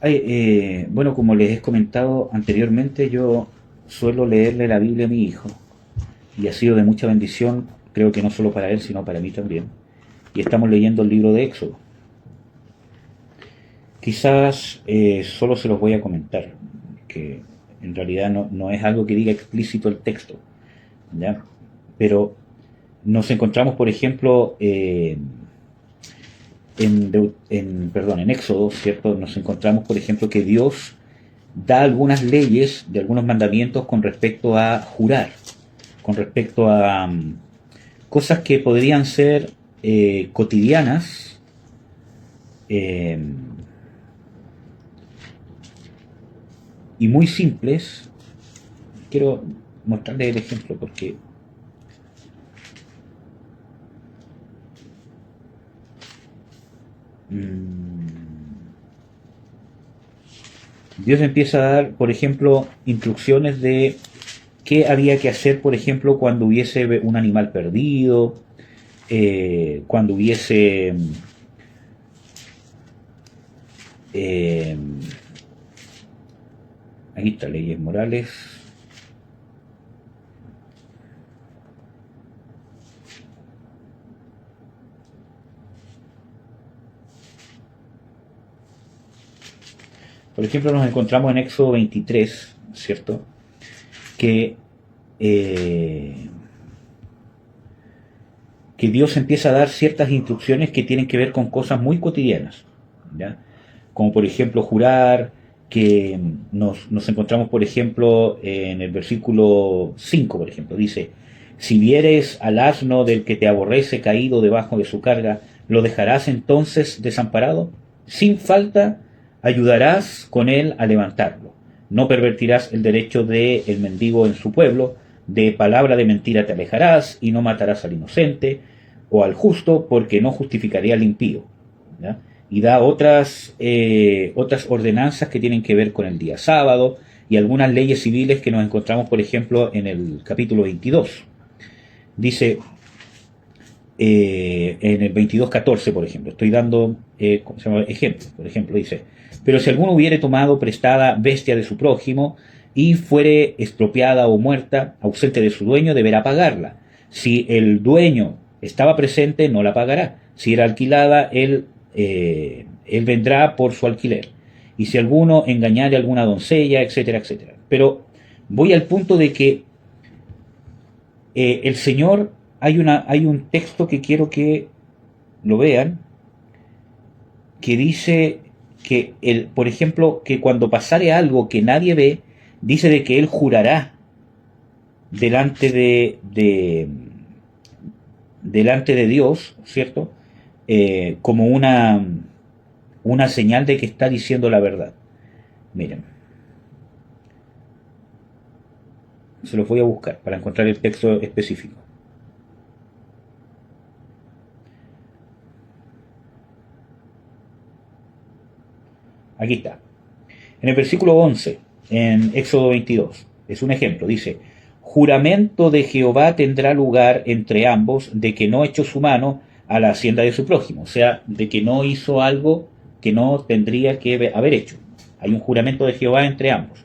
Bueno, como les he comentado anteriormente, yo suelo leerle la Biblia a mi hijo y ha sido de mucha bendición, creo que no solo para él, sino para mí también. Y estamos leyendo el libro de Éxodo. Quizás solo se los voy a comentar, que en realidad no es algo que diga explícito el texto, ¿ya? Pero nos encontramos, por ejemplo, en Éxodo, ¿cierto? Nos encontramos, por ejemplo, que Dios da algunas leyes, de algunos mandamientos con respecto a jurar, con respecto a cosas que podrían ser cotidianas, eh, y muy simples. Quiero mostrarles el ejemplo porque Dios empieza a dar, por ejemplo, instrucciones de qué había que hacer, por ejemplo, cuando hubiese un animal perdido, cuando hubiese eh, aquí está, leyes morales. Por ejemplo, nos encontramos en Éxodo 23, ¿cierto? Que, eh, que Dios empieza a dar ciertas instrucciones que tienen que ver con cosas muy cotidianas, ¿ya? Como por ejemplo jurar, que nos encontramos por ejemplo en el versículo 5, por ejemplo, dice, si vieres al asno del que te aborrece caído debajo de su carga, ¿lo dejarás entonces desamparado? Sin falta ayudarás con él a levantarlo. No pervertirás el derecho del mendigo en su pueblo, de palabra de mentira te alejarás y no matarás al inocente o al justo, porque no justificaría al impío, ¿ya? Y da otras ordenanzas que tienen que ver con el día sábado y algunas leyes civiles que nos encontramos, por ejemplo, en el capítulo 22. Dice, en el 22:14, por ejemplo, estoy dando ¿cómo se llama? Ejemplos. Por ejemplo, dice, pero si alguno hubiere tomado prestada bestia de su prójimo y fuere expropiada o muerta, ausente de su dueño, deberá pagarla. Si el dueño estaba presente, no la pagará. Si era alquilada, él vendrá por su alquiler. Y si alguno engañare a alguna doncella, etcétera, etcétera. Pero voy al punto de que el Señor, hay un texto que quiero que lo vean, que dice que, por ejemplo, que cuando pasare algo que nadie ve, dice de que Él jurará delante delante de Dios, ¿cierto? Como una señal de que está diciendo la verdad. Miren, se los voy a buscar para encontrar el texto específico. Aquí está. En el versículo 11, en Éxodo 22, es un ejemplo, dice, juramento de Jehová tendrá lugar entre ambos de que no echó su mano a la hacienda de su prójimo, o sea, de que no hizo algo que no tendría que haber hecho. Hay un juramento de Jehová entre ambos.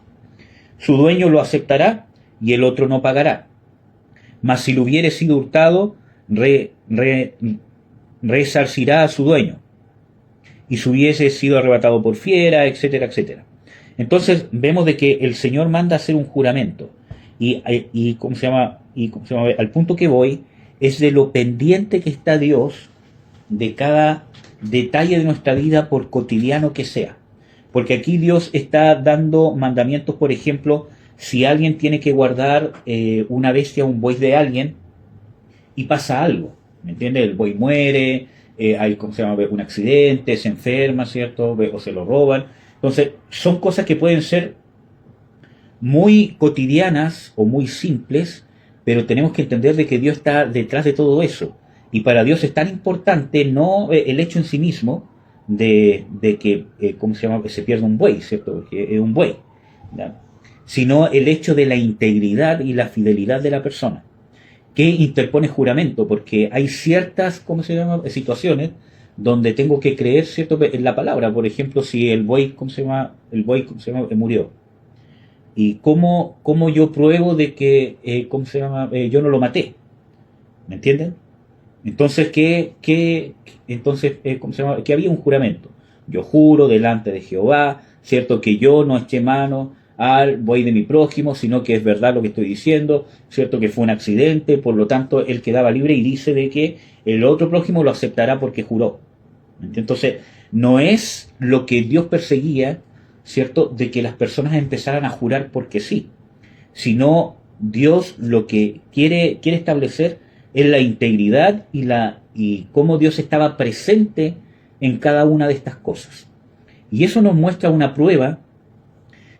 Su dueño lo aceptará y el otro no pagará. Mas si lo hubiere sido hurtado, resarcirá a su dueño. Y si hubiese sido arrebatado por fiera, etcétera, etcétera. Entonces vemos de que el Señor manda hacer un juramento. ¿Cómo se llama? Al punto que voy es de lo pendiente que está Dios de cada detalle de nuestra vida, por cotidiano que sea. Porque aquí Dios está dando mandamientos, por ejemplo, si alguien tiene que guardar una bestia, un buey de alguien, y pasa algo, ¿me entiendes? El buey muere, hay, ¿cómo se llama? Un accidente, se enferma, ¿cierto? O se lo roban. Entonces, son cosas que pueden ser muy cotidianas o muy simples, pero tenemos que entender de que Dios está detrás de todo eso. Y para Dios es tan importante no el hecho en sí mismo de que, ¿cómo se llama? Se pierda un buey, ¿cierto? Porque es un buey, ¿ya? Sino el hecho de la integridad y la fidelidad de la persona que interpone juramento, porque hay ciertas, ¿cómo se llama?, situaciones donde tengo que creer, ¿cierto?, en la palabra. Por ejemplo, si el buey, ¿cómo se llama? El buey, ¿cómo se llama? Murió. ¿Y cómo yo pruebo de que, ¿cómo se llama? Yo no lo maté. ¿Me entienden? Entonces, ¿cómo se llama? Que había un juramento. Yo juro delante de Jehová, ¿cierto? Que yo no eché mano al buey de mi prójimo, sino que es verdad lo que estoy diciendo, ¿cierto? Que fue un accidente, por lo tanto, él quedaba libre y dice de que el otro prójimo lo aceptará porque juró. Entonces, no es lo que Dios perseguía, ¿cierto? De que las personas empezaran a jurar porque sí, sino Dios lo que quiere establecer es la integridad y cómo Dios estaba presente en cada una de estas cosas. Y eso nos muestra una prueba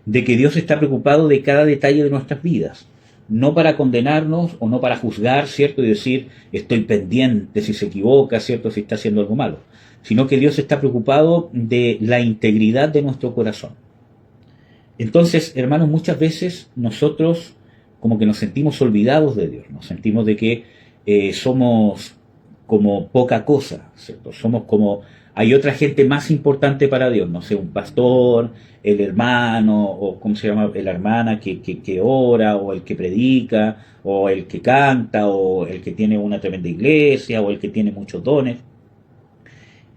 de que Dios está preocupado de cada detalle de nuestras vidas, no para condenarnos o no para juzgar, ¿cierto? Y decir, estoy pendiente si se equivoca, ¿cierto? Si está haciendo algo malo, sino que Dios está preocupado de la integridad de nuestro corazón. Entonces, hermanos, muchas veces nosotros como que nos sentimos olvidados de Dios, nos sentimos de que somos como poca cosa, ¿cierto? Somos como, hay otra gente más importante para Dios, no sé, un pastor, el hermano, o cómo se llama, la hermana que ora, o el que predica, o el que canta, o el que tiene una tremenda iglesia, o el que tiene muchos dones.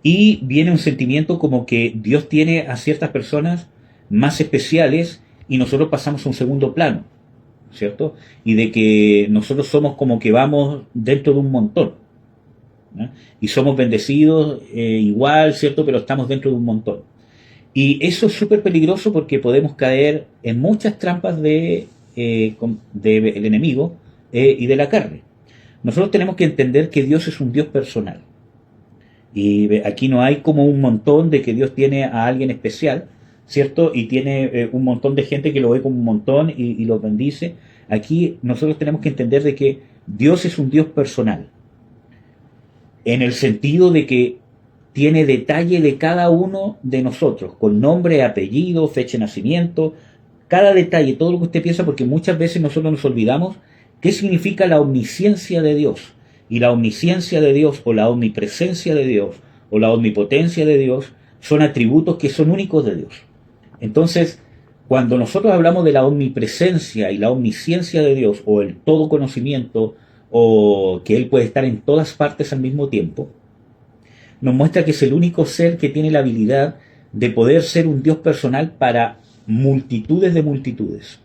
Y viene un sentimiento como que Dios tiene a ciertas personas más especiales y nosotros pasamos a un segundo plano, ¿cierto? Y de que nosotros somos como que vamos dentro de un montón, ¿no? Y somos bendecidos igual, ¿cierto? Pero estamos dentro de un montón. Y eso es súper peligroso porque podemos caer en muchas trampas del enemigo y de la carne. Nosotros tenemos que entender que Dios es un Dios personal. Y aquí no hay como un montón de que Dios tiene a alguien especial, ¿cierto? Y tiene un montón de gente que lo ve como un montón y lo bendice. Aquí nosotros tenemos que entender de que Dios es un Dios personal, en el sentido de que tiene detalle de cada uno de nosotros, con nombre, apellido, fecha de nacimiento, cada detalle, todo lo que usted piensa, porque muchas veces nosotros nos olvidamos qué significa la omnisciencia de Dios. Y la omnisciencia de Dios, o la omnipresencia de Dios, o la omnipotencia de Dios, son atributos que son únicos de Dios. Entonces, cuando nosotros hablamos de la omnipresencia y la omnisciencia de Dios, o el todo conocimiento, o que Él puede estar en todas partes al mismo tiempo, nos muestra que es el único ser que tiene la habilidad de poder ser un Dios personal para multitudes de multitudes.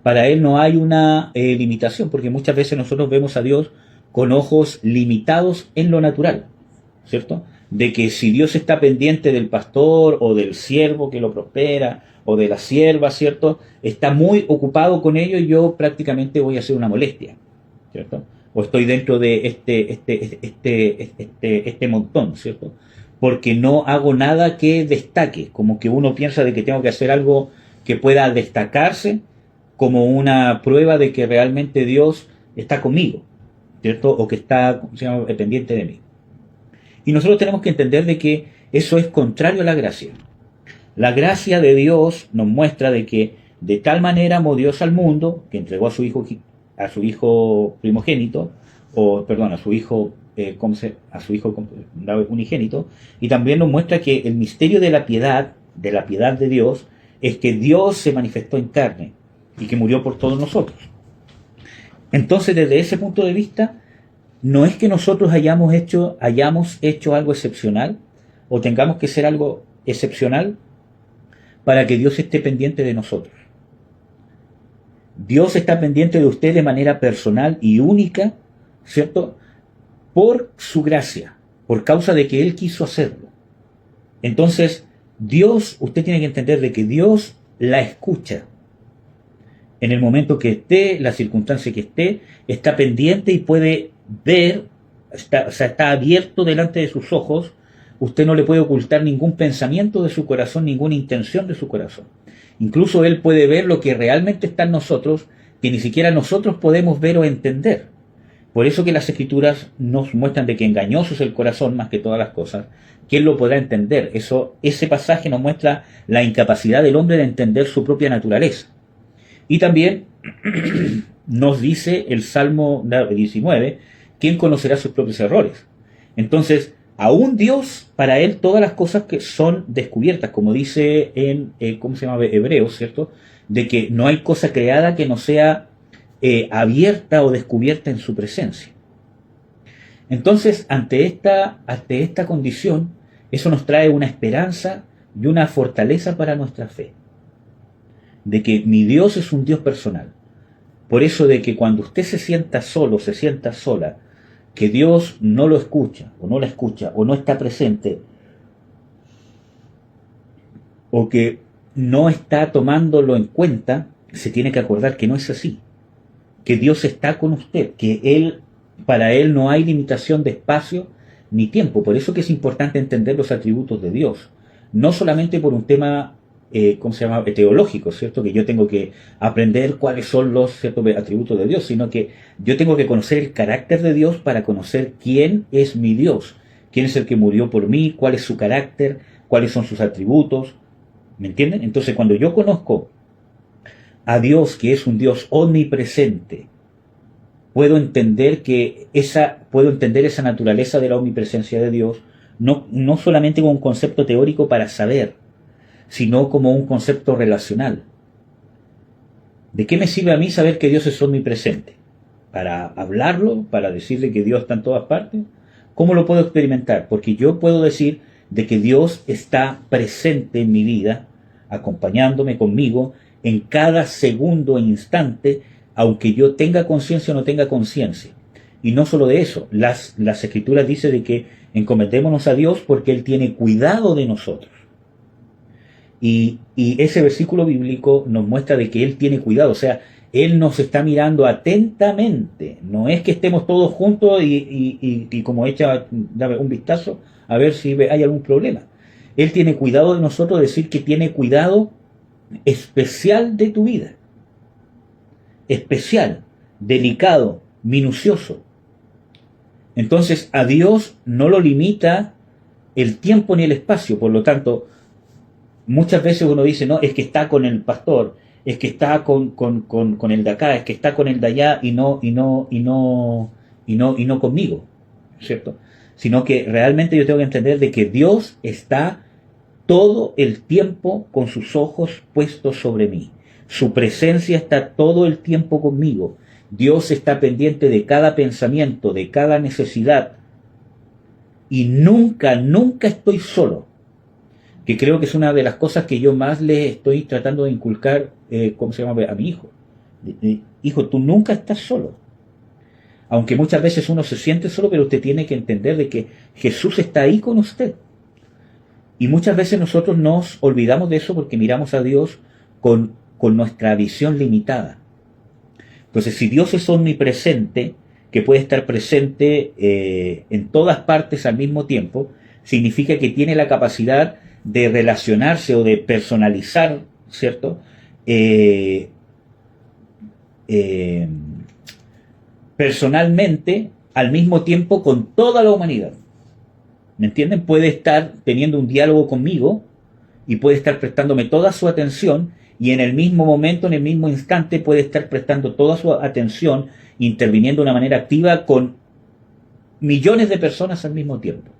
Para Él no hay una limitación, porque muchas veces nosotros vemos a Dios con ojos limitados en lo natural, ¿cierto? De que si Dios está pendiente del pastor o del siervo que lo prospera o de la sierva, ¿cierto? Está muy ocupado con ello y yo prácticamente voy a hacer una molestia, ¿cierto? O estoy dentro de este montón, ¿cierto? Porque no hago nada que destaque, como que uno piensa de que tengo que hacer algo que pueda destacarse como una prueba de que realmente Dios está conmigo, ¿cierto? O que está, ¿cómo se llama?, pendiente de mí. Y nosotros tenemos que entender de que eso es contrario a la gracia. La gracia de Dios nos muestra de que de tal manera amó Dios al mundo que entregó a su hijo primogénito, o perdón, a su hijo unigénito, y también nos muestra que el misterio de la piedad de Dios, es que Dios se manifestó en carne y que murió por todos nosotros. Entonces, desde ese punto de vista, no es que nosotros hayamos hecho algo excepcional o tengamos que ser algo excepcional para que Dios esté pendiente de nosotros. Dios está pendiente de usted de manera personal y única, ¿cierto? Por su gracia, por causa de que Él quiso hacerlo. Entonces, Dios, usted tiene que entender de que Dios la escucha. En el momento que esté, la circunstancia que esté, está pendiente y puede ver, está abierto delante de sus ojos. Usted no le puede ocultar ningún pensamiento de su corazón, ninguna intención de su corazón. Incluso Él puede ver lo que realmente está en nosotros, que ni siquiera nosotros podemos ver o entender. Por eso que las Escrituras nos muestran de que engañoso es el corazón más que todas las cosas. ¿Quién lo podrá entender? Ese pasaje nos muestra la incapacidad del hombre de entender su propia naturaleza. Y también nos dice el Salmo 19, ¿quién conocerá sus propios errores? Entonces, aún Dios, para él todas las cosas que son descubiertas, como dice en, ¿cómo se llama? Hebreos, ¿cierto? De que no hay cosa creada que no sea abierta o descubierta en su presencia. Entonces, ante esta condición, eso nos trae una esperanza y una fortaleza para nuestra fe, de que mi Dios es un Dios personal. Por eso de que cuando usted se sienta solo, se sienta sola, que Dios no lo escucha, o no la escucha, o no está presente, o que no está tomándolo en cuenta, se tiene que acordar que no es así, que Dios está con usted, que para Él no hay limitación de espacio ni tiempo. Por eso que es importante entender los atributos de Dios, no solamente por un tema ¿cómo se llama? Teológico, ¿cierto? Que yo tengo que aprender cuáles son los ciertos atributos de Dios, sino que yo tengo que conocer el carácter de Dios para conocer quién es mi Dios, quién es el que murió por mí, cuál es su carácter, cuáles son sus atributos, ¿me entienden? Entonces cuando yo conozco a Dios, que es un Dios omnipresente, puedo entender esa naturaleza de la omnipresencia de Dios, no solamente como un concepto teórico para saber, sino como un concepto relacional. ¿De qué me sirve a mí saber que Dios es omnipresente? ¿Para hablarlo? ¿Para decirle que Dios está en todas partes? ¿Cómo lo puedo experimentar? Porque yo puedo decir de que Dios está presente en mi vida, acompañándome conmigo en cada segundo e instante, aunque yo tenga conciencia o no tenga conciencia. Y no solo de eso, las Escrituras dicen de que encomendémonos a Dios porque Él tiene cuidado de nosotros. Y ese versículo bíblico nos muestra de que Él tiene cuidado, o sea, Él nos está mirando atentamente, no es que estemos todos juntos y como echa un vistazo a ver si hay algún problema. Él tiene cuidado de nosotros, decir que tiene cuidado especial de tu vida, especial, delicado, minucioso. Entonces a Dios no lo limita el tiempo ni el espacio, por lo tanto, muchas veces uno dice, no, es que está con el pastor, es que está con el de acá, es que está con el de allá y no conmigo, ¿cierto? Sino que realmente yo tengo que entender de que Dios está todo el tiempo con sus ojos puestos sobre mí. Su presencia está todo el tiempo conmigo. Dios está pendiente de cada pensamiento, de cada necesidad. Y nunca estoy solo. Que creo que es una de las cosas que yo más le estoy tratando de inculcar, a mi hijo. Hijo, tú nunca estás solo. Aunque muchas veces uno se siente solo, pero usted tiene que entender de que Jesús está ahí con usted. Y muchas veces nosotros nos olvidamos de eso porque miramos a Dios con nuestra visión limitada. Entonces, si Dios es omnipresente, que puede estar presente en todas partes al mismo tiempo, significa que tiene la capacidad de relacionarse o de personalizar, ¿cierto? Personalmente, al mismo tiempo con toda la humanidad. ¿Me entienden? Puede estar teniendo un diálogo conmigo y puede estar prestándome toda su atención y en el mismo momento, en el mismo instante, puede estar prestando toda su atención, interviniendo de una manera activa con millones de personas al mismo tiempo.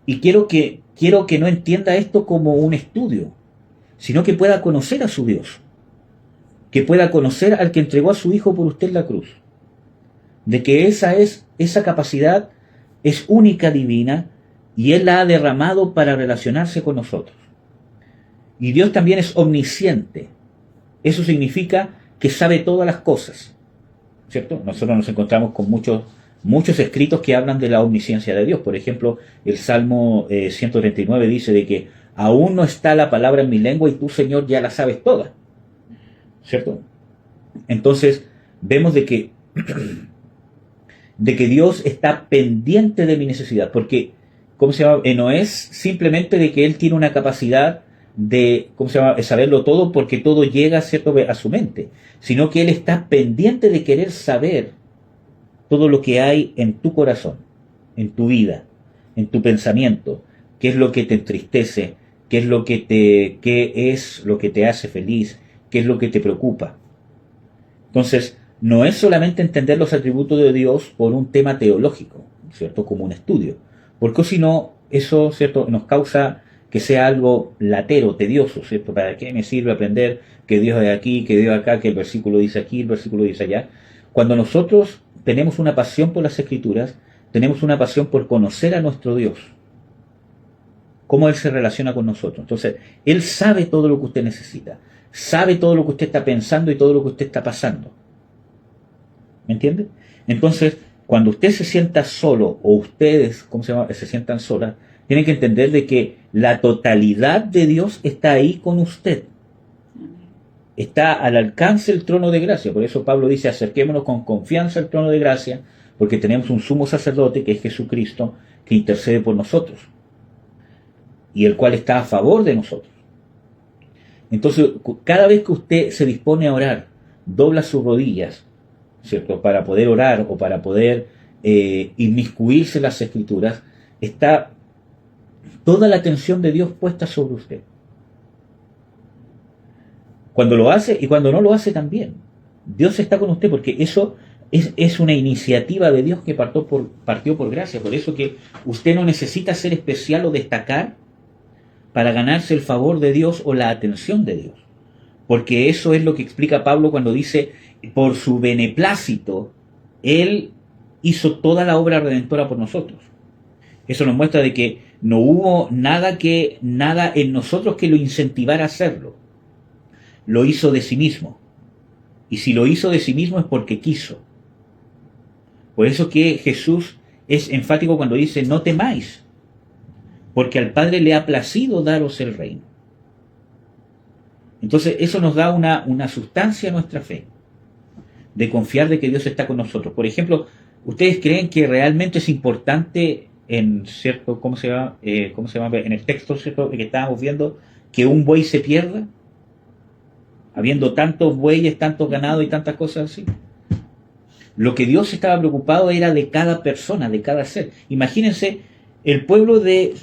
Y quiero que no entienda esto como un estudio, sino que pueda conocer a su Dios, que pueda conocer al que entregó a su Hijo por usted en la cruz, de que esa capacidad es única, divina, y Él la ha derramado para relacionarse con nosotros. Y Dios también es omnisciente. Eso significa que sabe todas las cosas, ¿cierto? Nosotros nos encontramos con muchos escritos que hablan de la omnisciencia de Dios. Por ejemplo, el Salmo 139 dice de que aún no está la palabra en mi lengua y tú, Señor, ya la sabes toda, ¿cierto? Entonces, vemos de que Dios está pendiente de mi necesidad, porque, no es simplemente de que Él tiene una capacidad de, saberlo todo porque todo llega, ¿cierto?, a su mente, sino que Él está pendiente de querer saber todo lo que hay en tu corazón, en tu vida, en tu pensamiento, qué es lo que te entristece, qué es lo que te hace feliz, qué es lo que te preocupa. Entonces, no es solamente entender los atributos de Dios por un tema teológico, ¿cierto? Como un estudio. Porque si no, eso, ¿cierto? Nos causa que sea algo latero, tedioso, ¿cierto? ¿Para qué me sirve aprender que Dios es aquí, que Dios es acá, que el versículo dice aquí, el versículo dice allá? Cuando nosotros tenemos una pasión por las Escrituras, tenemos una pasión por conocer a nuestro Dios, cómo Él se relaciona con nosotros. Entonces, Él sabe todo lo que usted necesita, sabe todo lo que usted está pensando y todo lo que usted está pasando. ¿Me entiende? Entonces, cuando usted se sienta solo, o ustedes, ¿cómo se llama?, se sientan solas, tienen que entender de que la totalidad de Dios está ahí con usted. Está al alcance del trono de gracia. Por eso Pablo dice, acerquémonos con confianza al trono de gracia, porque tenemos un sumo sacerdote, que es Jesucristo, que intercede por nosotros, y el cual está a favor de nosotros. Entonces, cada vez que usted se dispone a orar, dobla sus rodillas, ¿cierto?, para poder orar o para poder inmiscuirse en las Escrituras, está toda la atención de Dios puesta sobre usted. Cuando lo hace y cuando no lo hace también. Dios está con usted porque eso es una iniciativa de Dios que partió por gracia. Por eso que usted no necesita ser especial o destacar para ganarse el favor de Dios o la atención de Dios. Porque eso es lo que explica Pablo cuando dice, por su beneplácito, Él hizo toda la obra redentora por nosotros. Eso nos muestra de que no hubo nada en nosotros que lo incentivara a hacerlo. Lo hizo de sí mismo. Y si lo hizo de sí mismo es porque quiso. Por eso que Jesús es enfático cuando dice, no temáis, porque al Padre le ha placido daros el reino. Entonces eso nos da una sustancia a nuestra fe, de confiar de que Dios está con nosotros. Por ejemplo, ¿ustedes creen que realmente es importante en cierto, ¿cómo se llama? En el texto, ¿cierto?, que estábamos viendo, que un buey se pierda? Habiendo tantos bueyes, tantos ganados y tantas cosas así. Lo que Dios estaba preocupado era de cada persona, de cada ser. Imagínense, el pueblo de,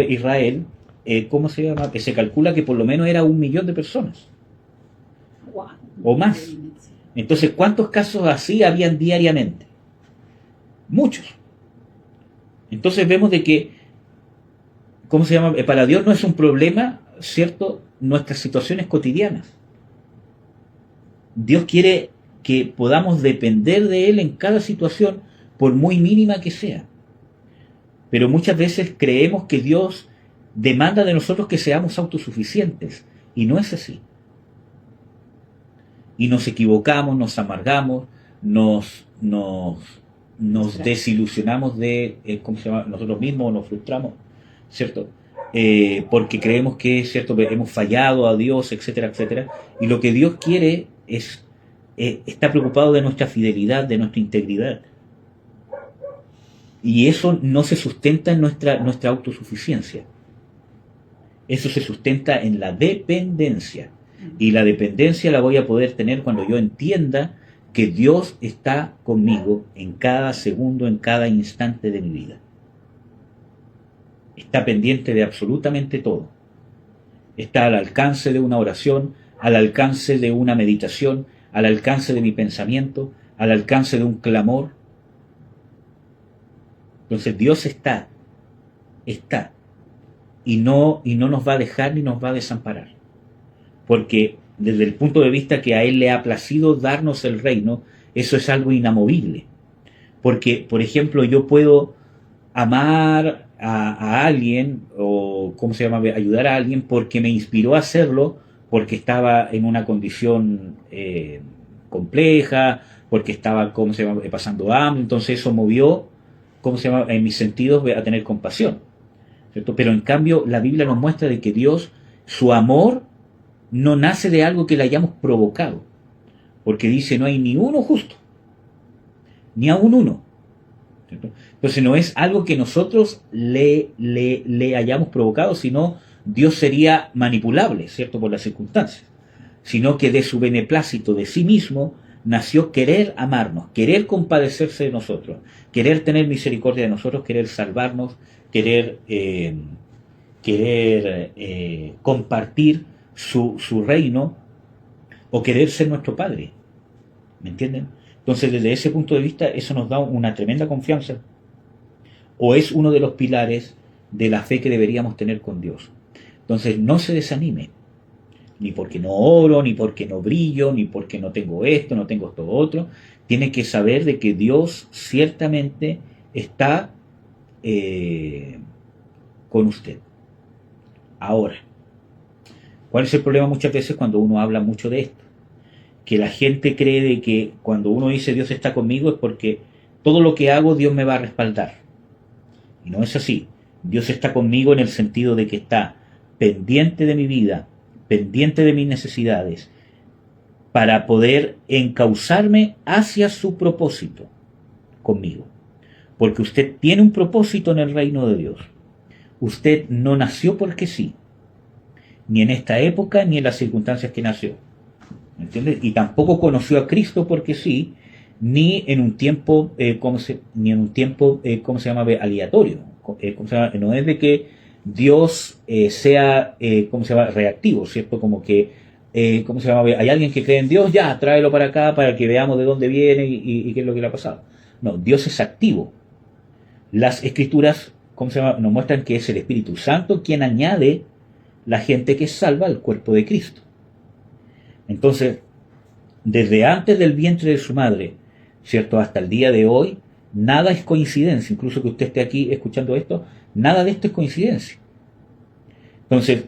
Israel, se calcula que por lo menos era 1.000.000 de personas. O más. Entonces, ¿cuántos casos así habían diariamente? Muchos. Entonces vemos de que, para Dios no es un problema, ¿cierto?, nuestras situaciones cotidianas. Dios quiere que podamos depender de Él en cada situación, por muy mínima que sea. Pero muchas veces creemos que Dios demanda de nosotros que seamos autosuficientes, y no es así. Y nos equivocamos, nos amargamos, nos desilusionamos de nosotros mismos, nos frustramos, ¿cierto? Porque creemos que, ¿cierto?, hemos fallado a Dios, etcétera, etcétera. Y lo que Dios quiere está preocupado de nuestra fidelidad, de nuestra integridad. Y eso no se sustenta en nuestra autosuficiencia. Eso se sustenta en la dependencia. Y la dependencia la voy a poder tener cuando yo entienda que Dios está conmigo en cada segundo, en cada instante de mi vida. Está pendiente de absolutamente todo. Está al alcance de una oración, al alcance de una meditación, al alcance de mi pensamiento, al alcance de un clamor. Entonces Dios está, y no nos va a dejar ni nos va a desamparar. Porque desde el punto de vista que a Él le ha placido darnos el reino, eso es algo inamovible. Porque, por ejemplo, yo puedo amar a alguien, o ayudar a alguien porque me inspiró a hacerlo, porque estaba en una condición compleja, porque estaba, pasando hambre. Entonces eso movió, en mis sentidos a tener compasión, ¿cierto? Pero en cambio la Biblia nos muestra de que Dios, su amor no nace de algo que le hayamos provocado, porque dice, no hay ni uno justo, ni aún uno, ¿cierto? Entonces no es algo que nosotros le hayamos provocado, sino Dios sería manipulable, ¿cierto?, por las circunstancias, sino que de su beneplácito, de sí mismo, nació querer amarnos, querer compadecerse de nosotros, querer tener misericordia de nosotros, querer salvarnos, querer compartir su reino, o querer ser nuestro Padre. ¿Me entienden? Entonces, desde ese punto de vista, eso nos da una tremenda confianza o es uno de los pilares de la fe que deberíamos tener con Dios. Entonces, no se desanime, ni porque no oro, ni porque no brillo, ni porque no tengo esto, no tengo esto otro. Tiene que saber de que Dios ciertamente está con usted. Ahora, ¿cuál es el problema muchas veces cuando uno habla mucho de esto? Que la gente cree de que cuando uno dice Dios está conmigo es porque todo lo que hago Dios me va a respaldar. Y no es así. Dios está conmigo en el sentido de que está pendiente de mi vida, pendiente de mis necesidades, para poder encauzarme hacia su propósito conmigo. Porque usted tiene un propósito en el reino de Dios. Usted no nació porque sí, ni en esta época ni en las circunstancias que nació. ¿Me entiendes? Y tampoco conoció a Cristo porque sí, ni en un tiempo, ¿cómo se llama? Aleatorio. ¿Cómo se llama? No es de que Dios sea, ¿cómo se llama? Reactivo, ¿cierto? Como que, ¿cómo se llama? Hay alguien que cree en Dios, ya, tráelo para acá para que veamos de dónde viene y qué es lo que le ha pasado. No, Dios es activo. Las Escrituras, ¿cómo se llama? Nos muestran que es el Espíritu Santo quien añade la gente que es salva al cuerpo de Cristo. Entonces, desde antes del vientre de su madre, ¿cierto? Hasta el día de hoy, nada es coincidencia. Incluso que usted esté aquí escuchando esto, nada de esto es coincidencia. Entonces,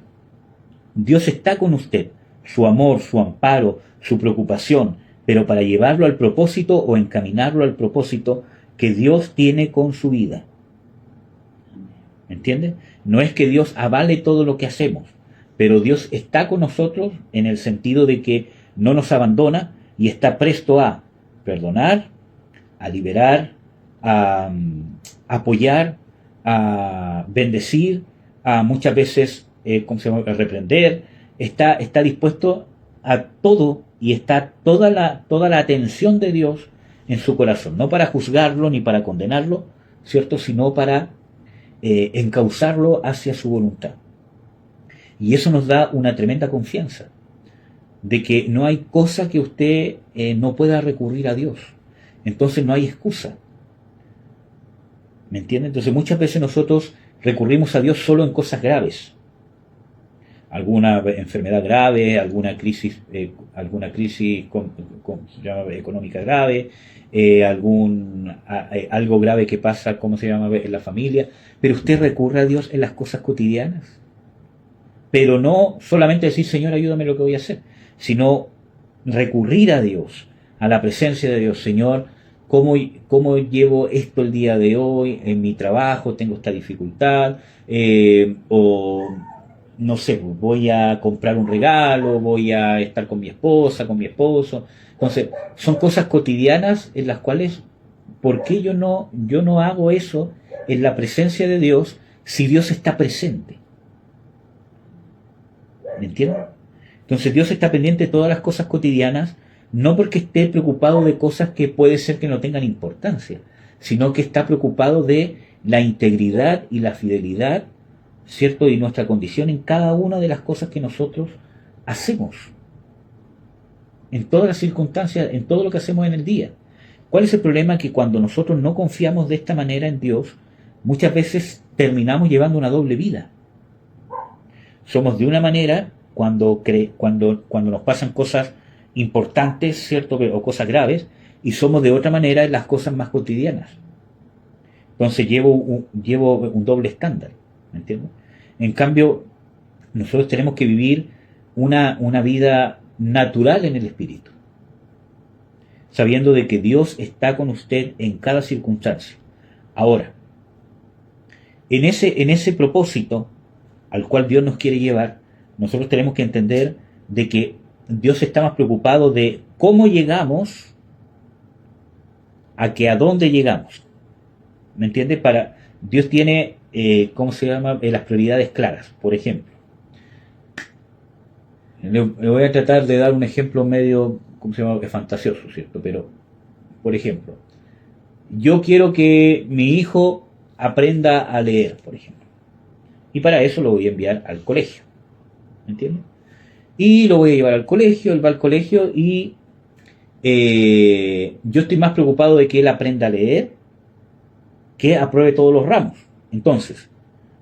Dios está con usted, su amor, su amparo, su preocupación, pero para llevarlo al propósito o encaminarlo al propósito que Dios tiene con su vida. ¿Me entiende? No es que Dios avale todo lo que hacemos, pero Dios está con nosotros en el sentido de que no nos abandona y está presto a perdonar, a liberar, a apoyar, a bendecir, a muchas veces a reprender. Está dispuesto a todo y está toda la atención de Dios en su corazón, no para juzgarlo ni para condenarlo, ¿cierto? Sino para encauzarlo hacia su voluntad. Y eso nos da una tremenda confianza de que no hay cosa que usted no pueda recurrir a Dios. Entonces no hay excusa. ¿Me entiende? Entonces muchas veces nosotros recurrimos a Dios solo en cosas graves. Alguna enfermedad grave, alguna crisis económica grave, algo grave que pasa, ¿cómo se llama?, en la familia. Pero usted recurre a Dios en las cosas cotidianas. Pero no solamente decir, Señor, ayúdame lo que voy a hacer, sino recurrir a Dios, a la presencia de Dios. Señor, ¿cómo llevo esto el día de hoy en mi trabajo? Tengo esta dificultad, o no sé, voy a comprar un regalo, voy a estar con mi esposa, con mi esposo. Entonces, son cosas cotidianas en las cuales, ¿por qué yo no hago eso en la presencia de Dios si Dios está presente? ¿Me entienden? Entonces Dios está pendiente de todas las cosas cotidianas, no porque esté preocupado de cosas que puede ser que no tengan importancia, sino que está preocupado de la integridad y la fidelidad, ¿cierto?, y nuestra condición en cada una de las cosas que nosotros hacemos, en todas las circunstancias, en todo lo que hacemos en el día. ¿Cuál es el problema? Que cuando nosotros no confiamos de esta manera en Dios, muchas veces terminamos llevando una doble vida. Somos de una manera cuando nos pasan cosas importantes, ¿cierto?, o cosas graves, y somos de otra manera en las cosas más cotidianas. Entonces llevo un doble estándar, ¿me entiendes? En cambio, nosotros tenemos que vivir una vida natural en el Espíritu, sabiendo de que Dios está con usted en cada circunstancia. Ahora, en ese propósito al cual Dios nos quiere llevar, nosotros tenemos que entender de que Dios está más preocupado de cómo llegamos a que a dónde llegamos. ¿Me entiende? Dios tiene, las prioridades claras. Por ejemplo, le voy a tratar de dar un ejemplo medio, fantasioso, ¿cierto? Pero, por ejemplo, yo quiero que mi hijo aprenda a leer, por ejemplo. Y para eso lo voy a enviar al colegio. ¿Me entiendes? Y lo voy a llevar al colegio, él va al colegio y yo estoy más preocupado de que él aprenda a leer que apruebe todos los ramos. Entonces,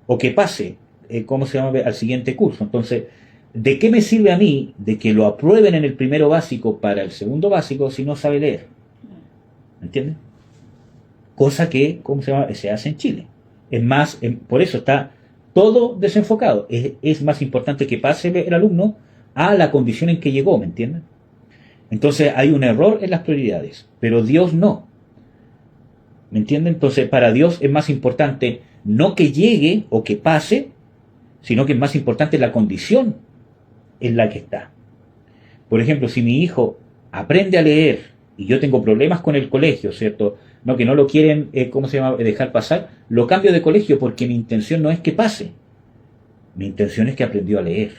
o que pase, al siguiente curso. Entonces, ¿de qué me sirve a mí de que lo aprueben en el primero básico para el segundo básico si no sabe leer? ¿Me entiendes? Cosa que, se hace en Chile. Es más, por eso está todo desenfocado. Es más importante que pase el alumno a la condición en que llegó, ¿me entiendes? Entonces hay un error en las prioridades, pero Dios no. ¿Me entienden? Entonces para Dios es más importante no que llegue o que pase, sino que es más importante la condición en la que está. Por ejemplo, si mi hijo aprende a leer y yo tengo problemas con el colegio, ¿cierto? No, que no lo quieren, dejar pasar, lo cambio de colegio porque mi intención no es que pase. Mi intención es que aprendió a leer,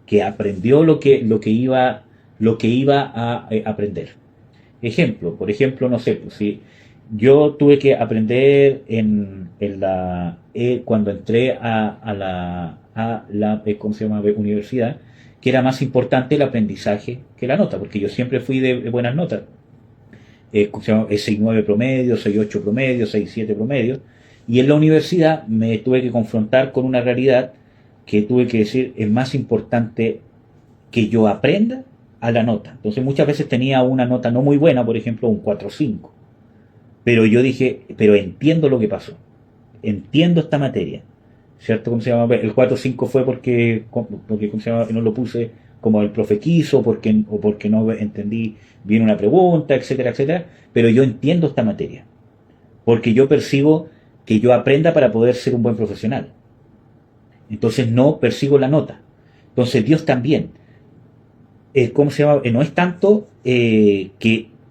que aprendió lo que iba a aprender. Ejemplo, por ejemplo, no sé, pues, si yo tuve que aprender cuando entré a la universidad, que era más importante el aprendizaje que la nota, porque yo siempre fui de buenas notas. 6.9 promedio, 6.8 promedio, 6.7 promedio, y en la universidad me tuve que confrontar con una realidad que tuve que decir, es más importante que yo aprenda a la nota. Entonces muchas veces tenía una nota no muy buena, por ejemplo un 4.5, pero yo dije, pero entiendo lo que pasó, entiendo esta materia, ¿cierto? El 4.5 fue porque no lo puse como el profe quiso, o porque no entendí bien una pregunta, etcétera, etcétera, pero yo entiendo esta materia, porque yo persigo que yo aprenda para poder ser un buen profesional. Entonces no persigo la nota. Entonces Dios también, no es tanto que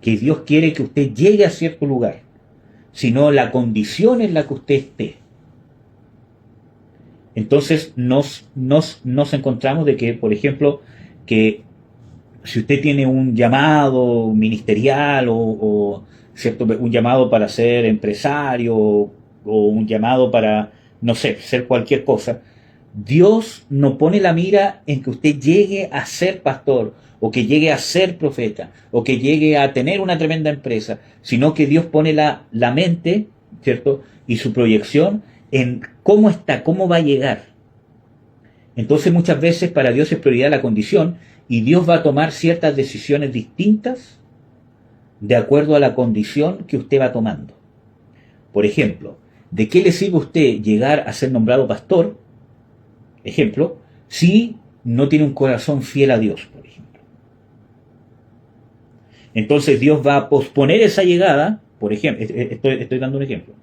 Dios quiere que usted llegue a cierto lugar, sino la condición en la que usted esté. Entonces nos encontramos de que, por ejemplo, que si usted tiene un llamado ministerial ¿cierto? Un llamado para ser empresario o un llamado para, no sé, ser cualquier cosa, Dios no pone la mira en que usted llegue a ser pastor o que llegue a ser profeta o que llegue a tener una tremenda empresa, sino que Dios pone la mente, ¿cierto? Y su proyección en cómo está, cómo va a llegar. Entonces muchas veces para Dios es prioridad la condición y Dios va a tomar ciertas decisiones distintas de acuerdo a la condición que usted va tomando. Por ejemplo, ¿de qué le sirve a usted llegar a ser nombrado pastor? Ejemplo, si no tiene un corazón fiel a Dios, por ejemplo. Entonces Dios va a posponer esa llegada, por ejemplo, estoy dando un ejemplo,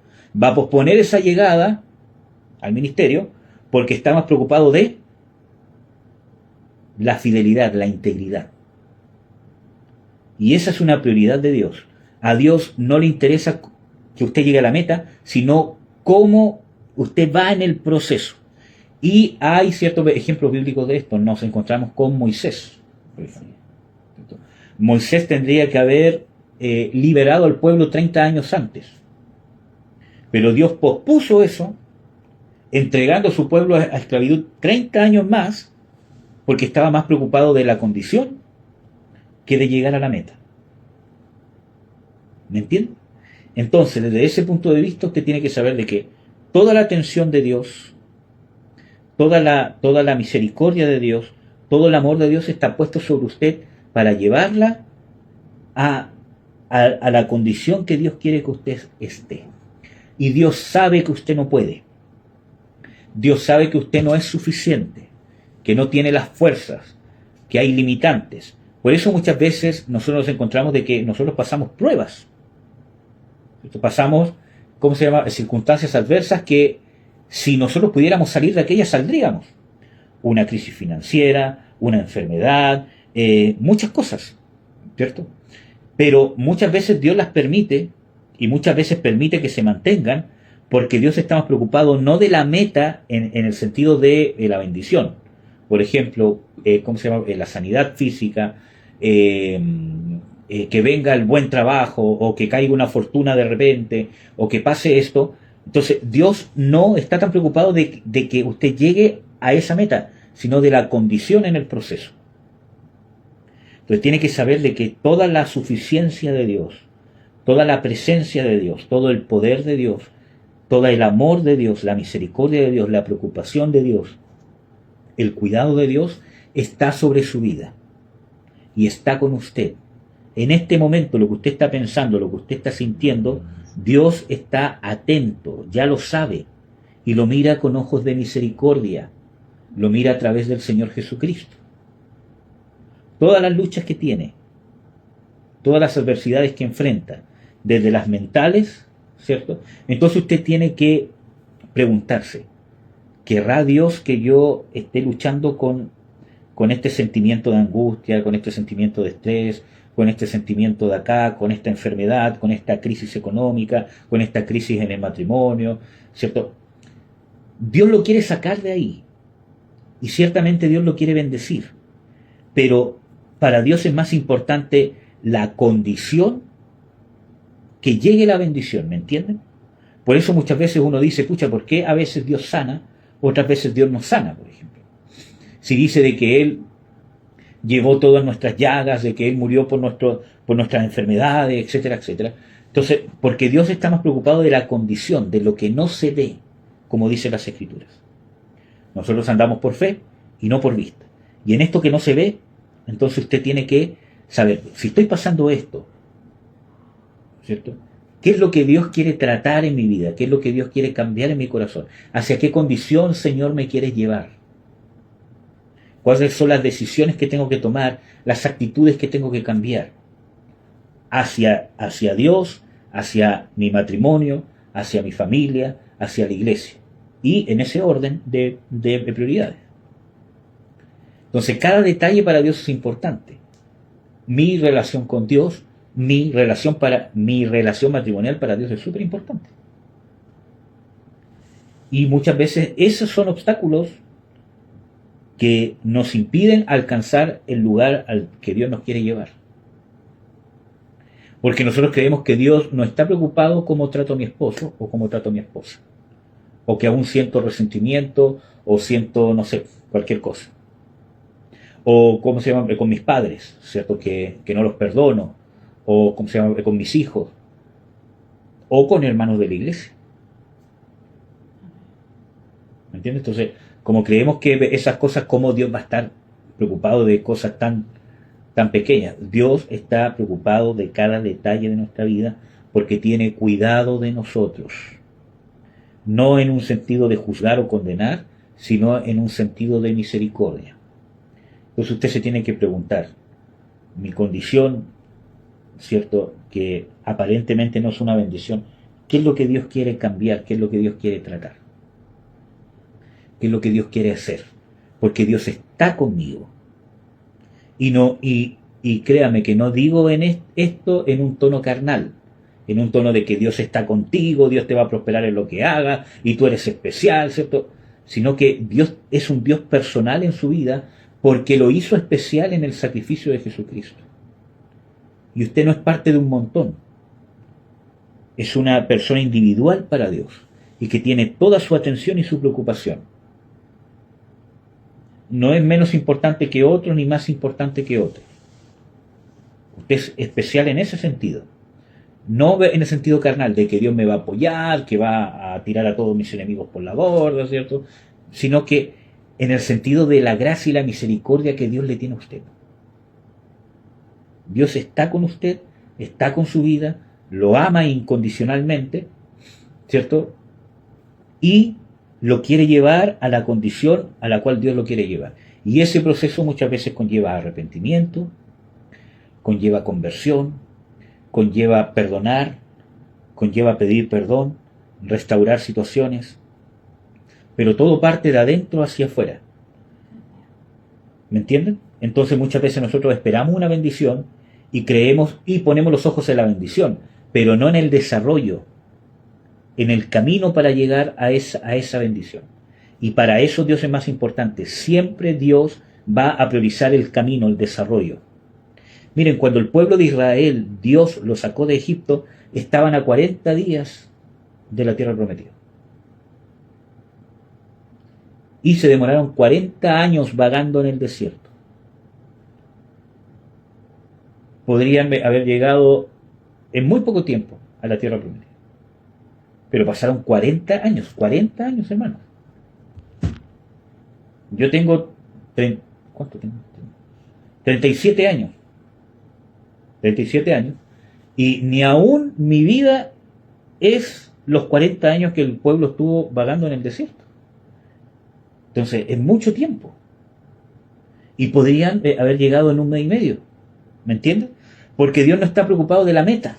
va a posponer esa llegada al ministerio porque está más preocupado de la fidelidad, la integridad. Y esa es una prioridad de Dios. A Dios no le interesa que usted llegue a la meta, sino cómo usted va en el proceso. Y hay ciertos ejemplos bíblicos de esto. Nos encontramos con Moisés. Moisés tendría que haber liberado al pueblo 30 años antes. Pero Dios pospuso eso, entregando a su pueblo a esclavitud 30 años más, porque estaba más preocupado de la condición que de llegar a la meta. ¿Me entienden? Entonces, desde ese punto de vista, usted tiene que saber de que toda la atención de Dios, toda la misericordia de Dios, todo el amor de Dios está puesto sobre usted para llevarla a la condición que Dios quiere que usted esté. Y Dios sabe que usted no puede. Dios sabe que usted no es suficiente, que no tiene las fuerzas, que hay limitantes. Por eso muchas veces nosotros nos encontramos de que nosotros pasamos pruebas. Pasamos, circunstancias adversas que si nosotros pudiéramos salir de aquellas saldríamos. Una crisis financiera, una enfermedad, muchas cosas, ¿cierto? Pero muchas veces Dios las permite y muchas veces permite que se mantengan porque Dios está más preocupado no de la meta en el sentido de la bendición. Por ejemplo, la sanidad física, que venga el buen trabajo o que caiga una fortuna de repente o que pase esto. Entonces Dios no está tan preocupado de que usted llegue a esa meta, sino de la condición en el proceso. Entonces tiene que saber de que toda la suficiencia de Dios, toda la presencia de Dios, todo el poder de Dios todo el amor de Dios, la misericordia de Dios, la preocupación de Dios, el cuidado de Dios está sobre su vida y está con usted. En este momento, lo que usted está pensando, lo que usted está sintiendo, Dios está atento, ya lo sabe, y lo mira con ojos de misericordia, lo mira a través del Señor Jesucristo. Todas las luchas que tiene, todas las adversidades que enfrenta, desde las mentales, ¿cierto? Entonces usted tiene que preguntarse, ¿querrá Dios que yo esté luchando con este sentimiento de angustia, con este sentimiento de estrés, con este sentimiento de acá, con esta enfermedad, con esta crisis económica, con esta crisis en el matrimonio, ¿cierto? Dios lo quiere sacar de ahí y ciertamente Dios lo quiere bendecir, pero para Dios es más importante la condición que llegue la bendición, ¿me entienden? Por eso muchas veces uno dice, pucha, ¿por qué a veces Dios sana, otras veces Dios no sana, por ejemplo? Si dice de que Él llevó todas nuestras llagas, de que Él murió por nuestras enfermedades, etcétera, etcétera. Entonces, porque Dios está más preocupado de la condición, de lo que no se ve, como dicen las Escrituras. Nosotros andamos por fe y no por vista. Y en esto que no se ve, entonces usted tiene que saber, si estoy pasando esto, ¿cierto? ¿Qué es lo que Dios quiere tratar en mi vida? ¿Qué es lo que Dios quiere cambiar en mi corazón? ¿Hacia qué condición, Señor, me quieres llevar? ¿Cuáles son las decisiones que tengo que tomar? Las actitudes que tengo que cambiar hacia Dios, hacia mi matrimonio, hacia mi familia, hacia la iglesia. Y en ese orden de prioridades. Entonces, cada detalle para Dios es importante. Mi relación con Dios, mi relación matrimonial para Dios es súper importante. Y muchas veces esos son obstáculos que nos impiden alcanzar el lugar al que Dios nos quiere llevar. Porque nosotros creemos que Dios no está preocupado cómo trato a mi esposo o cómo trato a mi esposa. O que aún siento resentimiento o siento, no sé, cualquier cosa. O cómo se llama, con mis padres, ¿cierto? Que no los perdono. O cómo se llama, con mis hijos. O con hermanos de la iglesia. ¿Me entiendes? Entonces, como creemos que esas cosas, como Dios va a estar preocupado de cosas tan pequeñas. Dios está preocupado de cada detalle de nuestra vida porque tiene cuidado de nosotros. No en un sentido de juzgar o condenar, sino en un sentido de misericordia. Entonces usted se tiene que preguntar, mi condición, ¿cierto? Que aparentemente no es una bendición, ¿qué es lo que Dios quiere cambiar? ¿Qué es lo que Dios quiere tratar? ¿Qué es lo que Dios quiere hacer? Porque Dios está conmigo. Y créame que no digo esto en un tono carnal, en un tono de que Dios está contigo, Dios te va a prosperar en lo que hagas y tú eres especial, ¿cierto? Sino que Dios es un Dios personal en su vida porque lo hizo especial en el sacrificio de Jesucristo. Y usted no es parte de un montón, es una persona individual para Dios y que tiene toda su atención y su preocupación. No es menos importante que otro ni más importante que otro. Usted es especial en ese sentido. No en el sentido carnal de que Dios me va a apoyar, que va a tirar a todos mis enemigos por la borda, ¿cierto? Sino que en el sentido de la gracia y la misericordia que Dios le tiene a usted. Dios está con usted, está con su vida, lo ama incondicionalmente, ¿cierto? Y lo quiere llevar a la condición a la cual Dios lo quiere llevar. Y ese proceso muchas veces conlleva arrepentimiento, conlleva conversión, conlleva perdonar, conlleva pedir perdón, restaurar situaciones, pero todo parte de adentro hacia afuera. ¿Me entienden? Entonces muchas veces nosotros esperamos una bendición y creemos y ponemos los ojos en la bendición, pero no en el desarrollo, en el camino para llegar a esa bendición. Y para eso Dios es más importante. Siempre Dios va a priorizar el camino, el desarrollo. Miren, cuando el pueblo de Israel, Dios lo sacó de Egipto, estaban a 40 días de la tierra prometida. Y se demoraron 40 años vagando en el desierto. Podrían haber llegado en muy poco tiempo a la tierra prometida. Pero pasaron 40 años, hermano. Yo tengo, ¿cuánto tengo? 37 años. 37 años. Y ni aún mi vida es los 40 años que el pueblo estuvo vagando en el desierto. Entonces, es mucho tiempo. Y podrían haber llegado en un mes y medio. ¿Me entiendes? Porque Dios no está preocupado de la meta.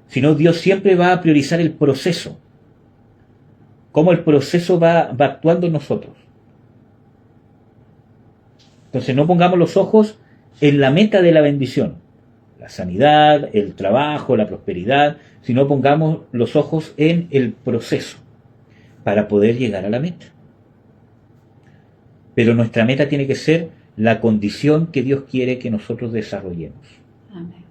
Sino Dios siempre va a priorizar el proceso. Cómo el proceso va actuando en nosotros. Entonces no pongamos los ojos en la meta de la bendición, la sanidad, el trabajo, la prosperidad, sino pongamos los ojos en el proceso para poder llegar a la meta. Pero nuestra meta tiene que ser la condición que Dios quiere que nosotros desarrollemos. Amén.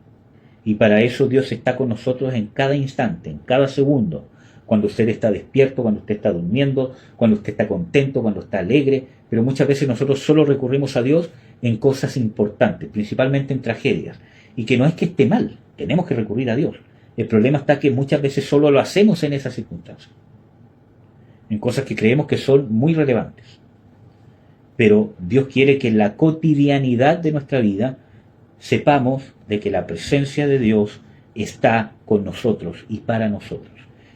Y para eso Dios está con nosotros en cada instante, en cada segundo. Cuando usted está despierto, cuando usted está durmiendo, cuando usted está contento, cuando está alegre. Pero muchas veces nosotros solo recurrimos a Dios en cosas importantes, principalmente en tragedias. Y que no es que esté mal, tenemos que recurrir a Dios. El problema está que muchas veces solo lo hacemos en esas circunstancias. En cosas que creemos que son muy relevantes. Pero Dios quiere que en la cotidianidad de nuestra vida sepamos de que la presencia de Dios está con nosotros y para nosotros.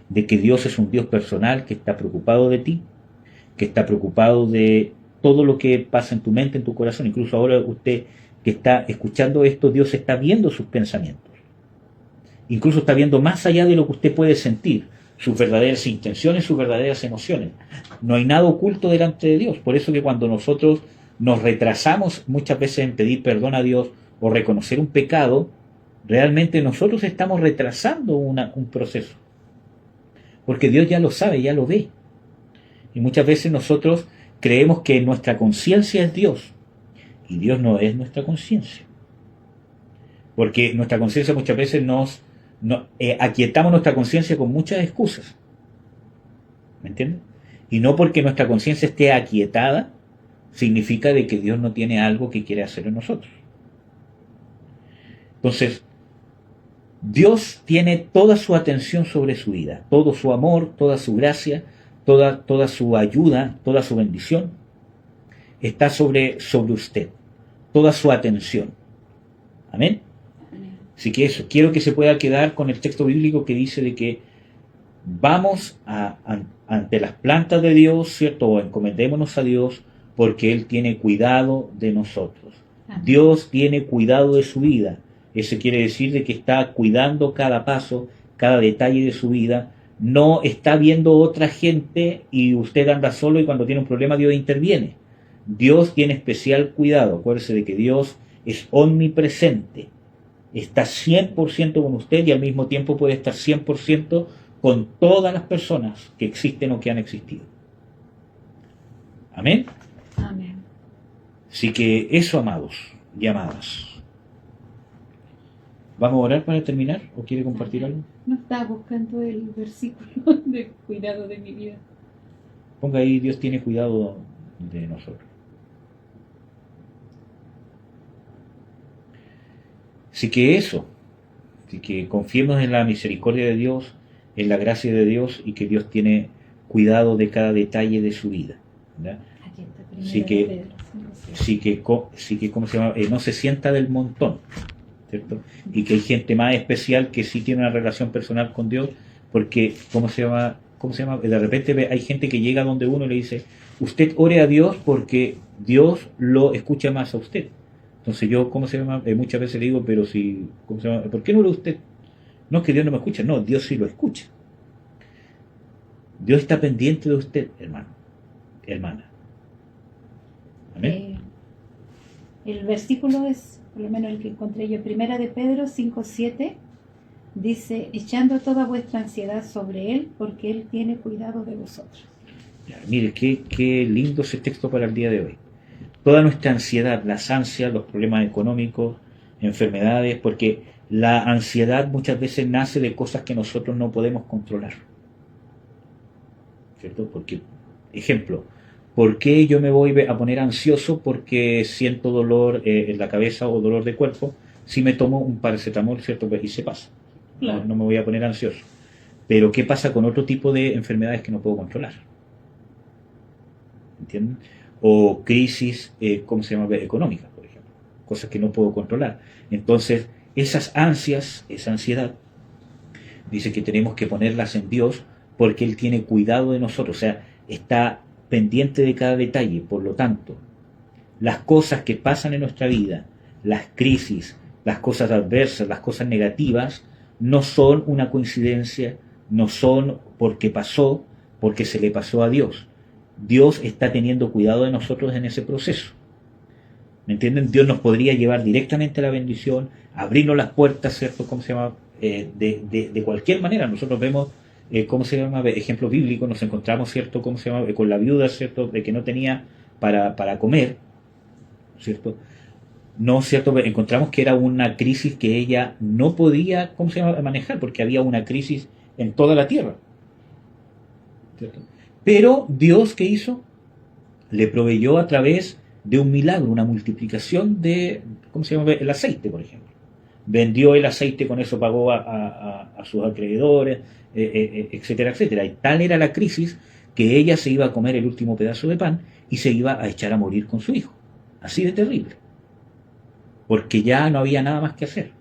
De que Dios es un Dios personal que está preocupado de ti, que está preocupado de todo lo que pasa en tu mente, en tu corazón. Incluso ahora usted que está escuchando esto, Dios está viendo sus pensamientos. Incluso está viendo más allá de lo que usted puede sentir, sus verdaderas intenciones, sus verdaderas emociones. No hay nada oculto delante de Dios. Por eso que cuando nosotros nos retrasamos muchas veces en pedir perdón a Dios o reconocer un pecado, realmente nosotros estamos retrasando un proceso. Porque Dios ya lo sabe, ya lo ve. Y muchas veces nosotros creemos que nuestra conciencia es Dios. Y Dios no es nuestra conciencia. Porque nuestra conciencia muchas veces aquietamos nuestra conciencia con muchas excusas. ¿Me entiendes? Y no porque nuestra conciencia esté aquietada, significa de que Dios no tiene algo que quiere hacer en nosotros. Entonces, Dios tiene toda su atención sobre su vida, todo su amor, toda su gracia, toda su ayuda, toda su bendición, está sobre usted, toda su atención. Amén. Así que eso, quiero que se pueda quedar con el texto bíblico que dice de que vamos ante las plantas de Dios, ¿cierto? O encomendémonos a Dios porque Él tiene cuidado de nosotros. Amén. Dios tiene cuidado de su vida. Eso quiere decir de que está cuidando cada paso, cada detalle de su vida. No está viendo otra gente y usted anda solo y cuando tiene un problema Dios interviene. Dios tiene especial cuidado. Acuérdese de que Dios es omnipresente. Está 100% con usted y al mismo tiempo puede estar 100% con todas las personas que existen o que han existido. Amén. Amén. Así que eso, amados y amadas. ¿Vamos a orar para terminar o quiere compartir algo? No estaba buscando el versículo de cuidado de mi vida. Ponga ahí, Dios tiene cuidado de nosotros. Así que eso, así que confiemos en la misericordia de Dios, en la gracia de Dios y que Dios tiene cuidado de cada detalle de su vida. ¿Verdad? Aquí está primero Así de que, Pedro, sí que ¿cómo se llama? No se sienta del montón, ¿cierto? Y que hay gente más especial que sí tiene una relación personal con Dios, porque, ¿cómo se llama? De repente hay gente que llega donde uno y le dice, usted ore a Dios porque Dios lo escucha más a usted. Entonces yo, muchas veces le digo, pero si, ¿por qué no ora usted? No es que Dios no me escucha, no, Dios sí lo escucha. Dios está pendiente de usted, hermano, hermana. Amén. El versículo es, por lo menos el que encontré yo, primera de Pedro 5:7, dice, echando toda vuestra ansiedad sobre Él, porque Él tiene cuidado de vosotros. Ya, mire, qué lindo ese texto para el día de hoy. Toda nuestra ansiedad, las ansias, los problemas económicos, enfermedades, porque la ansiedad muchas veces nace de cosas que nosotros no podemos controlar. ¿Cierto? Porque, ejemplo, ¿por qué yo me voy a poner ansioso porque siento dolor en la cabeza o dolor de cuerpo si me tomo un paracetamol, ¿cierto? Pues y se pasa. Claro. No me voy a poner ansioso. Pero ¿qué pasa con otro tipo de enfermedades que no puedo controlar? ¿Entienden? O crisis, ¿cómo se llama? Económicas, por ejemplo. Cosas que no puedo controlar. Entonces, esas ansias, esa ansiedad, dice que tenemos que ponerlas en Dios porque Él tiene cuidado de nosotros. O sea, está pendiente de cada detalle. Por lo tanto, las cosas que pasan en nuestra vida, las crisis, las cosas adversas, las cosas negativas, no son una coincidencia, no son porque pasó, porque se le pasó a Dios. Dios está teniendo cuidado de nosotros en ese proceso. ¿Me entienden? Dios nos podría llevar directamente a la bendición, abrirnos las puertas, ¿cierto? ¿Cómo se llama? De cualquier manera. Nosotros vemos, ¿cómo se llama? Ejemplos bíblicos, nos encontramos, ¿cierto? ¿Cómo se llama? Con la viuda, ¿cierto? De que no tenía para comer, ¿cierto? No, ¿cierto? Encontramos que era una crisis que ella no podía, ¿cómo se llama? Manejar, porque había una crisis en toda la tierra, ¿cierto? Pero Dios, ¿qué hizo? Le proveyó a través de un milagro, una multiplicación de, ¿cómo se llama? El aceite, por ejemplo. Vendió el aceite, con eso pagó a sus acreedores, etcétera, etcétera. Y tal era la crisis que ella se iba a comer el último pedazo de pan y se iba a echar a morir con su hijo. Así de terrible. Porque ya no había nada más que hacer.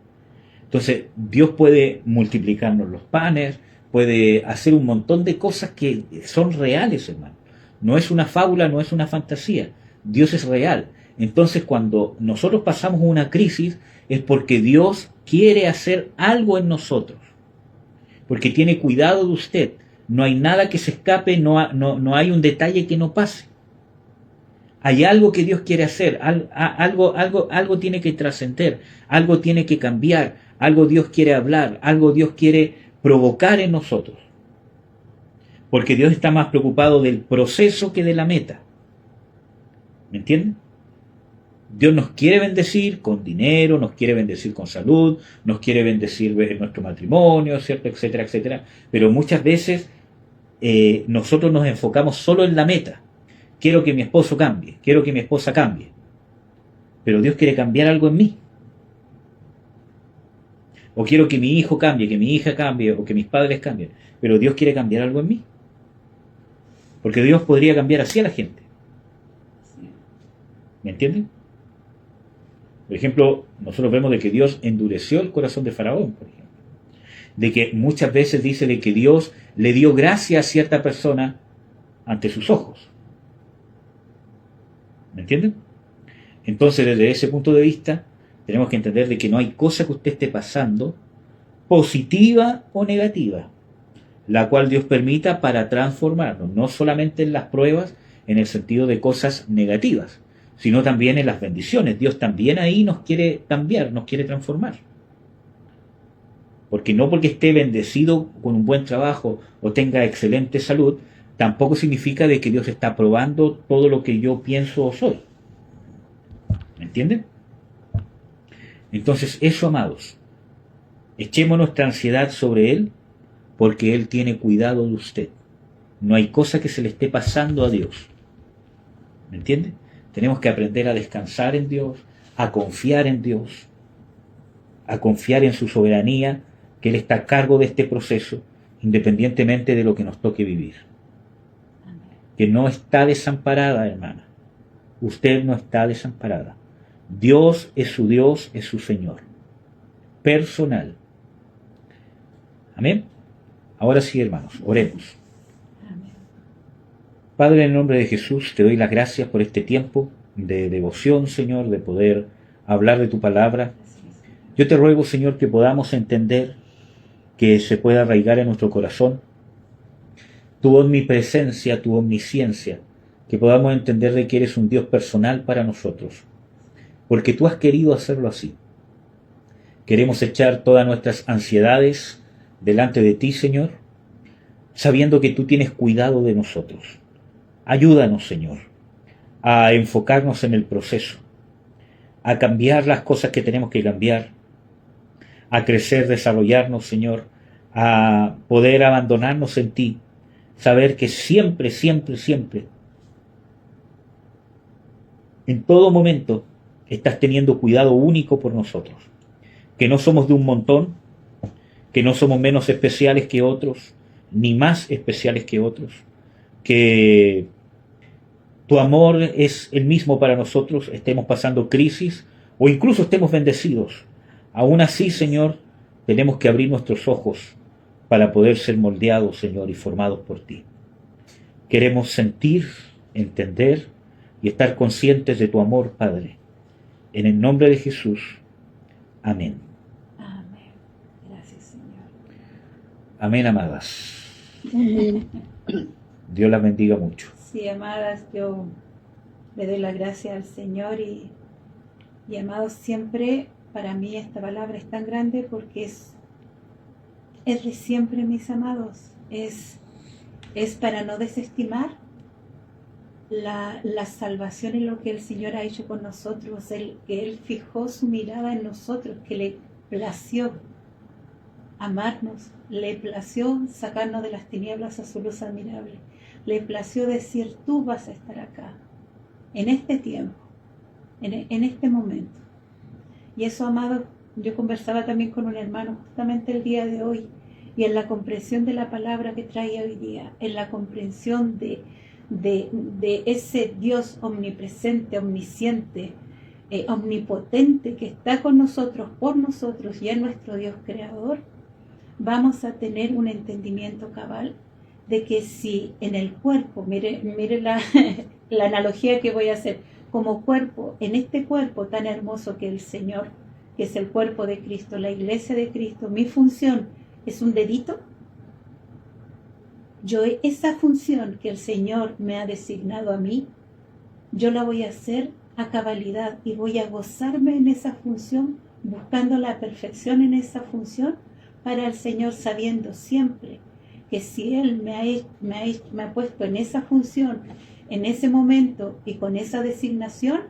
Entonces, Dios puede multiplicarnos los panes, puede hacer un montón de cosas que son reales, hermano. No es una fábula, no es una fantasía. Dios es real. Entonces, cuando nosotros pasamos una crisis, es porque Dios quiere hacer algo en nosotros. Porque tiene cuidado de usted. No hay nada que se escape, no hay un detalle que no pase. Hay algo que Dios quiere hacer, algo tiene que trascender, algo tiene que cambiar, algo Dios quiere hablar, algo Dios quiere provocar en nosotros. Porque Dios está más preocupado del proceso que de la meta. ¿Me entienden? Dios nos quiere bendecir con dinero, nos quiere bendecir con salud, nos quiere bendecir en nuestro matrimonio, ¿cierto? Etcétera, etcétera. Pero muchas veces nosotros nos enfocamos solo en la meta. Quiero que mi esposo cambie, quiero que mi esposa cambie. Pero Dios quiere cambiar algo en mí. O quiero que mi hijo cambie, que mi hija cambie, o que mis padres cambien. Pero Dios quiere cambiar algo en mí. Porque Dios podría cambiar así a la gente. ¿Me entienden? Por ejemplo, nosotros vemos de que Dios endureció el corazón de Faraón, por ejemplo. De que muchas veces dice de que Dios le dio gracia a cierta persona ante sus ojos. ¿Me entienden? Entonces, desde ese punto de vista, tenemos que entender de que no hay cosa que usted esté pasando, positiva o negativa, la cual Dios permita para transformarnos, no solamente en las pruebas, en el sentido de cosas negativas, sino también en las bendiciones. Dios también ahí nos quiere cambiar, nos quiere transformar. Porque no porque esté bendecido con un buen trabajo o tenga excelente salud, tampoco significa de que Dios está aprobando todo lo que yo pienso o soy. ¿Me entienden? Entonces, eso, amados, echemos nuestra ansiedad sobre Él, porque Él tiene cuidado de usted. No hay cosa que se le esté pasando a Dios. ¿Me entiende? Tenemos que aprender a descansar en Dios, a confiar en Dios, a confiar en su soberanía, que Él está a cargo de este proceso, independientemente de lo que nos toque vivir. Que no está desamparada, hermana. Usted no está desamparada. Dios, es su Señor. Personal. Amén. Ahora sí, hermanos, oremos. Padre, en el nombre de Jesús, te doy las gracias por este tiempo de devoción, Señor, de poder hablar de tu palabra. Yo te ruego, Señor, que podamos entender, que se pueda arraigar en nuestro corazón tu omnipresencia, tu omnisciencia, que podamos entender de que eres un Dios personal para nosotros, porque tú has querido hacerlo así. Queremos echar todas nuestras ansiedades delante de ti, Señor, sabiendo que tú tienes cuidado de nosotros. Ayúdanos, Señor, a enfocarnos en el proceso, a cambiar las cosas que tenemos que cambiar, a crecer, desarrollarnos, Señor, a poder abandonarnos en ti, saber que siempre, siempre, siempre, en todo momento, estás teniendo cuidado único por nosotros, que no somos de un montón, que no somos menos especiales que otros, ni más especiales que otros, que tu amor es el mismo para nosotros, estemos pasando crisis o incluso estemos bendecidos. Aún así, Señor, tenemos que abrir nuestros ojos para poder ser moldeados, Señor, y formados por ti. Queremos sentir, entender y estar conscientes de tu amor, Padre. En el nombre de Jesús. Amén. Amén. Gracias, Señor. Amén, amadas. Amén. Dios las bendiga mucho. Sí, amadas, yo le doy la gracia al Señor y amados, siempre para mí esta palabra es tan grande porque es de siempre, mis amados. Es para no desestimar la salvación y lo que el Señor ha hecho con nosotros, que Él fijó su mirada en nosotros, que le plació amarnos, le plació sacarnos de las tinieblas a su luz admirable, le plació decir, tú vas a estar acá, en este tiempo, en este momento. Y eso, amado, yo conversaba también con un hermano justamente el día de hoy, y en la comprensión de la palabra que traía hoy día, en la comprensión de ese Dios omnipresente, omnisciente, omnipotente que está con nosotros, por nosotros y es nuestro Dios creador, vamos a tener un entendimiento cabal de que si en el cuerpo, mire la analogía que voy a hacer, como cuerpo, en este cuerpo tan hermoso que el Señor, que es el cuerpo de Cristo, la iglesia de Cristo, mi función es un dedito. Yo esa función que el Señor me ha designado a mí, yo la voy a hacer a cabalidad y voy a gozarme en esa función, buscando la perfección en esa función para el Señor, sabiendo siempre que si Él me ha puesto en esa función, en ese momento y con esa designación,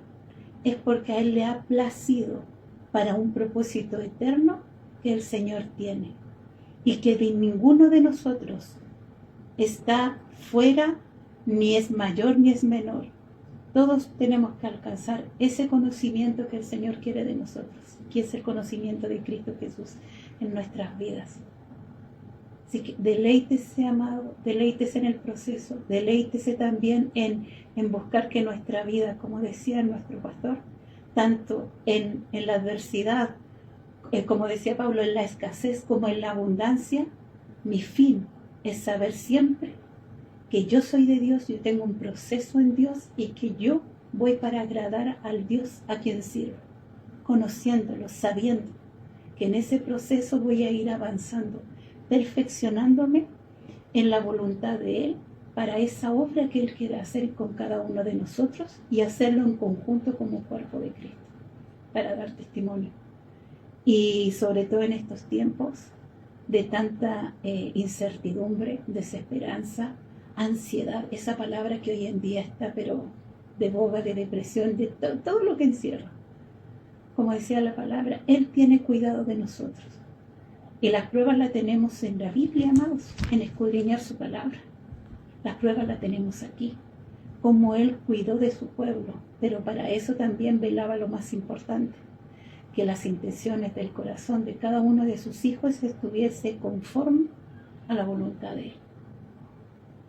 es porque a Él le ha placido para un propósito eterno que el Señor tiene y que de ninguno de nosotros está fuera, ni es mayor ni es menor. Todos tenemos que alcanzar ese conocimiento que el Señor quiere de nosotros, que es el conocimiento de Cristo Jesús en nuestras vidas. Así que deleítese, amado, deleítese en el proceso, deleítese también en buscar que nuestra vida, como decía nuestro pastor, tanto en la adversidad, como decía Pablo, en la escasez como en la abundancia, mi fin es saber siempre que yo soy de Dios, yo tengo un proceso en Dios y que yo voy para agradar al Dios a quien sirvo, conociéndolo, sabiendo que en ese proceso voy a ir avanzando, perfeccionándome en la voluntad de Él para esa obra que Él quiere hacer con cada uno de nosotros y hacerlo en conjunto como cuerpo de Cristo, para dar testimonio. Y sobre todo en estos tiempos de tanta incertidumbre, desesperanza, ansiedad, esa palabra que hoy en día está pero de boga, de depresión, de todo lo que encierra. Como decía la palabra, Él tiene cuidado de nosotros. Y las pruebas las tenemos en la Biblia, amados, en escudriñar su palabra. Las pruebas las tenemos aquí, como Él cuidó de su pueblo, pero para eso también velaba lo más importante, que las intenciones del corazón de cada uno de sus hijos estuviese conforme a la voluntad de Él.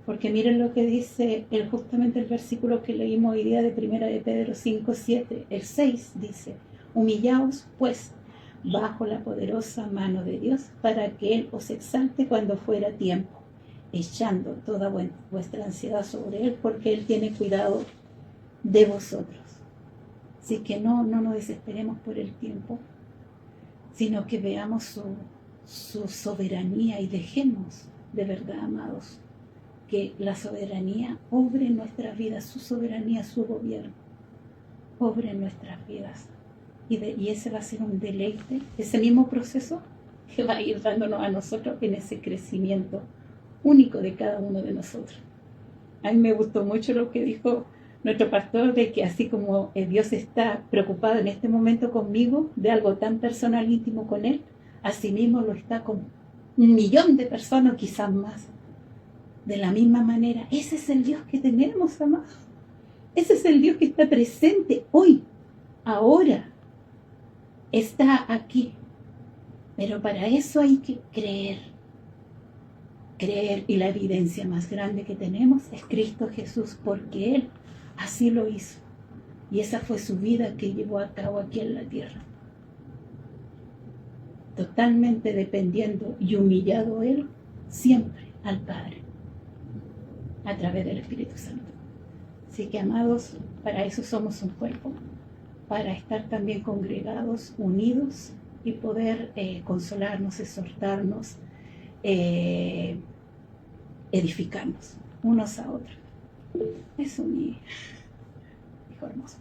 Porque miren lo que dice justamente el versículo que leímos hoy día de 1 de Pedro 5:7, el 6 dice, humillaos pues bajo la poderosa mano de Dios para que Él os exalte cuando fuera tiempo, echando toda vuestra ansiedad sobre Él porque Él tiene cuidado de vosotros. Así que no nos desesperemos por el tiempo, sino que veamos su soberanía y dejemos de verdad, amados, que la soberanía obre en nuestras vidas, su soberanía, su gobierno, obre en nuestras vidas. Y ese va a ser un deleite, ese mismo proceso que va a ir dándonos a nosotros en ese crecimiento único de cada uno de nosotros. A mí me gustó mucho lo que dijo nuestro pastor, de que así como Dios está preocupado en este momento conmigo, de algo tan personal, íntimo con Él, así mismo lo está con 1.000.000 de personas, quizás más. De la misma manera, ese es el Dios que tenemos, amados. Ese es el Dios que está presente hoy, ahora. Está aquí. Pero para eso hay que creer. Creer, y la evidencia más grande que tenemos es Cristo Jesús, porque Él así lo hizo. Y esa fue su vida que llevó a cabo aquí en la tierra. Totalmente dependiendo y humillado Él siempre al Padre, a través del Espíritu Santo. Así que, amados, para eso somos un cuerpo, para estar también congregados, unidos y poder consolarnos, exhortarnos, edificarnos unos a otros. Eso, mi hijo hermoso.